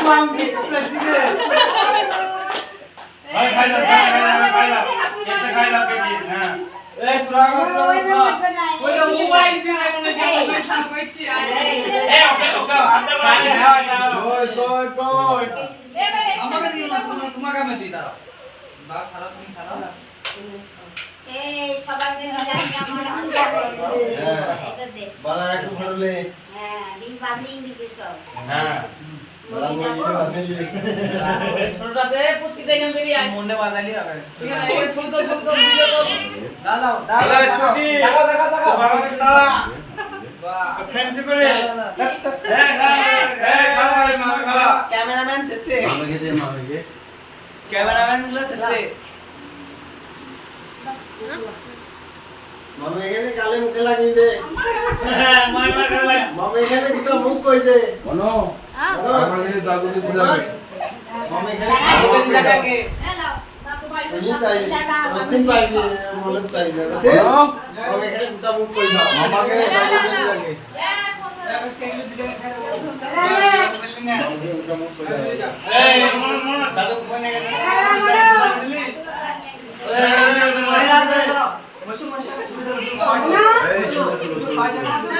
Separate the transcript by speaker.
Speaker 1: মামকি president
Speaker 2: ভাই খাই দাও এটা খাই দাও কেটে হ্যাঁ
Speaker 1: এই তোরা
Speaker 3: ওই তো মোবাইল দিয়ে মনে হয় সাপ কইছি
Speaker 2: এই ওকে হাতে বাড়ি হ্যাঁ
Speaker 1: কই
Speaker 3: আমাকে দিও না তোমাকে আমি দিই দাও না ছাড়া তুমি ছাড়া
Speaker 4: এই সবার মিলে আমার এটা দে
Speaker 1: বালা একটু ভরলে
Speaker 4: হ্যাঁ দিন বাজিং দিবে সব
Speaker 2: হ্যাঁ
Speaker 1: বালা মুড়ি বাঁধলি
Speaker 3: ছোটটা দে পুচকি দে কেন বেরিয়ে আয়
Speaker 1: মুন্ডে বাঁধালি হবে
Speaker 3: ঠিক আছে এই ছোট ছোট ভিডিও তো
Speaker 1: দাও
Speaker 2: এই ছুটি
Speaker 1: দেখা
Speaker 2: বাবাকে দাও
Speaker 1: বাহ
Speaker 2: ফ্রেন্ডশিপ করে খাওয়া মামা খাওয়া
Speaker 1: ক্যামেরাম্যান শেষে
Speaker 5: মামাকে
Speaker 1: ক্যামেরাম্যান গুলো শেষে
Speaker 5: মামা এখানে গালে মুখে লাগিয়ে দে
Speaker 2: হ্যাঁ মামা খাওয়া
Speaker 5: মামা এখানে দুটো মুখ কই দে কোনো আমাকে দাদুকে বুঝা মামা এখানে
Speaker 1: জায়গাকে
Speaker 4: হ্যালো বাবু ভাই
Speaker 5: এই তাই রতিন ভাই বলে তাই না দে মামা এখানে দুটো মুখ কই দাও মামাকে দাদুকে লাগে দুটো মুখ কই দাও
Speaker 2: এই মন দাদু ফোনে গেছে
Speaker 1: মশু মশা সুবিধা
Speaker 5: এই ছোট ছোট